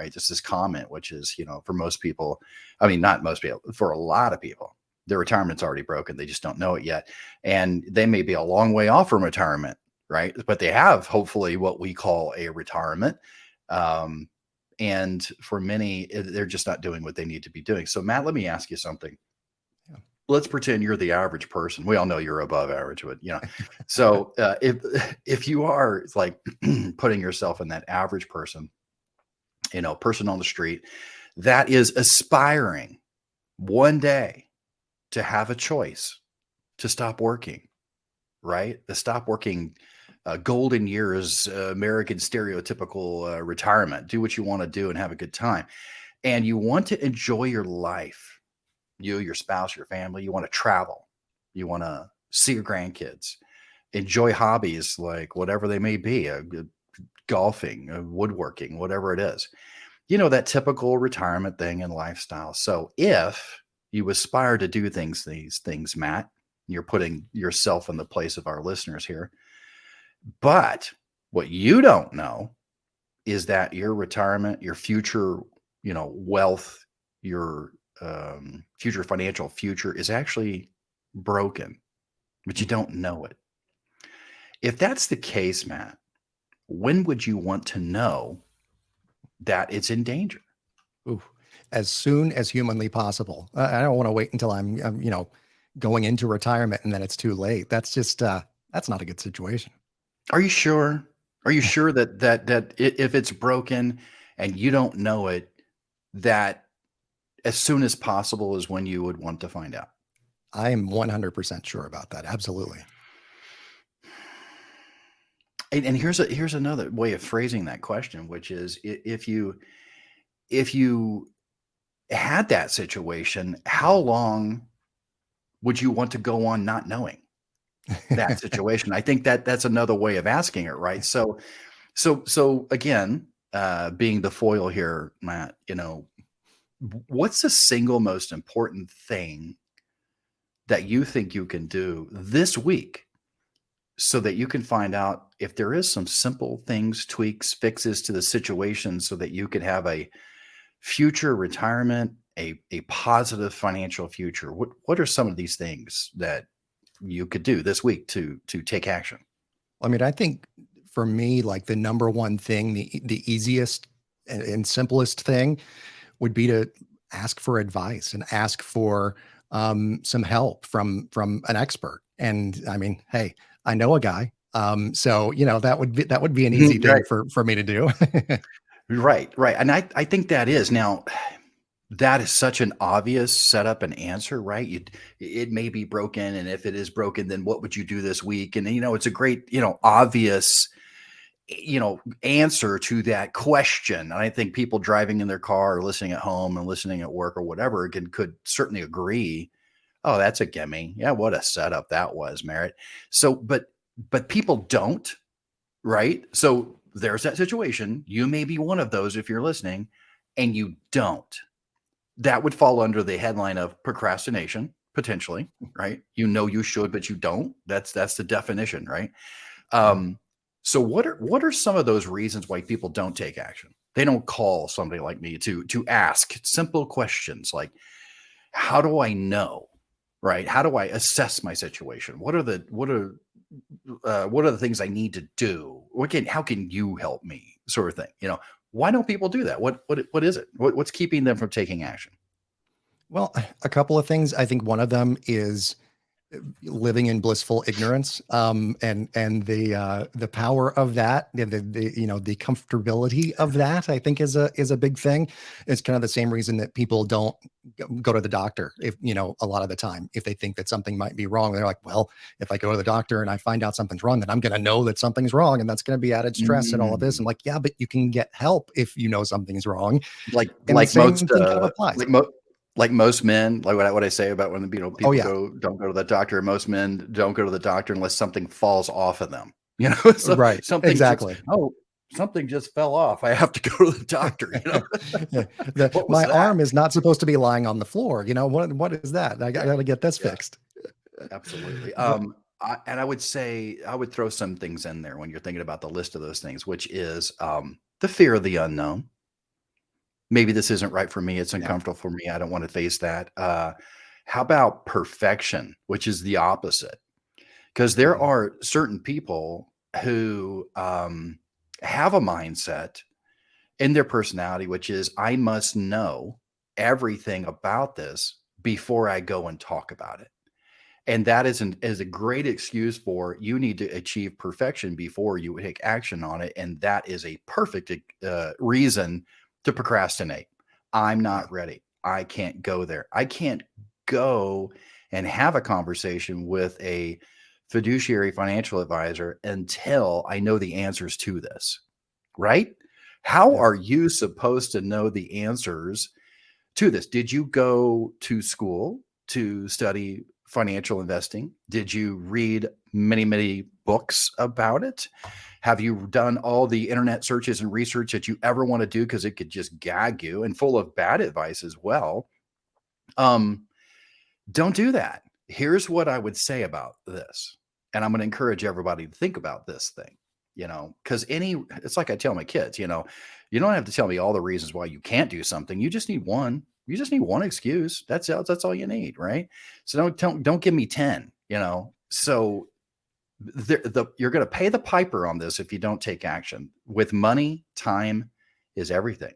right? Just this comment, which is, for most people, I mean, not most people, for a lot of people, their retirement's already broken. They just don't know it yet. And they may be a long way off from retirement, right? But they have hopefully what we call a retirement. And for many, they're just not doing what they need to be doing. So, Matt, let me ask you something. Yeah. Let's pretend you're the average person. We all know you're above average, but So if you are like putting yourself in that average person, person on the street that is aspiring one day to have a choice to stop working, right? The stop working golden years, American stereotypical retirement. Do what you want to do and have a good time. And you want to enjoy your life, your spouse, your family. You want to travel. You want to see your grandkids, enjoy hobbies like whatever they may be, golfing, woodworking, whatever it is. That typical retirement thing and lifestyle. So if you aspire to do these things, Matt, you're putting yourself in the place of our listeners here. But what you don't know is that your retirement, your future, wealth, your future financial future is actually broken, but you don't know it. If that's the case, Matt, when would you want to know that it's in danger? Ooh, as soon as humanly possible. I don't want to wait until I'm going into retirement and then it's too late. That's just that's not a good situation. Are you sure? Are you sure that if it's broken and you don't know it, that as soon as possible is when you would want to find out? I am 100% sure about that. Absolutely. And here's another way of phrasing that question, which is if you had that situation, how long would you want to go on not knowing that situation? I think that's another way of asking it, right? So again, being the foil here, Matt, what's the single most important thing that you think you can do this week so that you can find out if there is some simple things, tweaks, fixes to the situation so that you can have a future retirement, a positive financial future? What are some of these things that you could do this week to take action? I mean, I think for me, like the number one thing, the easiest and simplest thing would be to ask for advice and ask for some help from an expert. And I mean, hey, I know a guy. So that would be an easy thing Right. for me to do. Right. And I think that is now. That is such an obvious setup and answer, right? It may be broken, and if it is broken, then what would you do this week? And it's a great, obvious, answer to that question. And I think people driving in their car or listening at home and listening at work or whatever could certainly agree. Oh, that's a gimme. Yeah, what a setup that was, Merrit. So, but people don't, right? So there's that situation. You may be one of those if you're listening, and you don't. That would fall under the headline of procrastination, potentially, right? You should, but you don't. That's the definition, right? So what are some of those reasons why people don't take action? They don't call somebody like me to ask simple questions like, how do I know, right? How do I assess my situation? What are the things I need to do? How can you help me? Sort of thing. Why don't people do that? What is it? What's keeping them from taking action? Well, a couple of things. I think one of them is living in blissful ignorance, and the power of that, the comfortability of that, I think is a big thing. It's kind of the same reason that people don't go to the doctor, if a lot of the time, if they think that something might be wrong. They're like, well, if I go to the doctor and I find out something's wrong, then I'm going to know that something's wrong, and that's going to be added stress and all of this. I'm like, yeah, but you can get help if you know something's wrong. And the same Most thing kind of applies. like most men, like what I say about when people Oh yeah, don't go to the doctor. Most men don't go to the doctor unless something falls off of them. So right, exactly. Something just fell off. I have to go to the doctor. Yeah. What was My that? arm is not supposed to be lying on the floor. What is that? I got to get this fixed. Absolutely. But And I would say I would throw some things in there when you're thinking about the list of those things, which is the fear of the unknown. maybe this isn't right for me. It's Yeah. uncomfortable for me. I don't want to face that. How about perfection, which is the opposite? Because there Mhm. are certain people who have a mindset in their personality, which is I must know everything about this before I go and talk about it. And that is a great excuse for you need to achieve perfection before you take action on it. And that is a perfect reason to procrastinate. I'm Yeah. not ready. I can't go there. I can't go and have a conversation with a fiduciary financial advisor until I know the answers to this, right? How Yep. are you supposed to know the answers to this? Did you go to school to study financial investing? Did you read many, many books about it? Have you done all the internet searches and research that you ever want to do because it could just gag you and full of bad advice as well? Um, don't do that. Here's what I would say about this, and I'm going to encourage everybody to think about this thing, because it's like I tell my kids, you don't have to tell me all the reasons why you can't do something. You just need one. You just need one excuse. That's all you need, right? So don't give me 10, So you're going to pay the piper on this if you don't take action. With money, time is everything.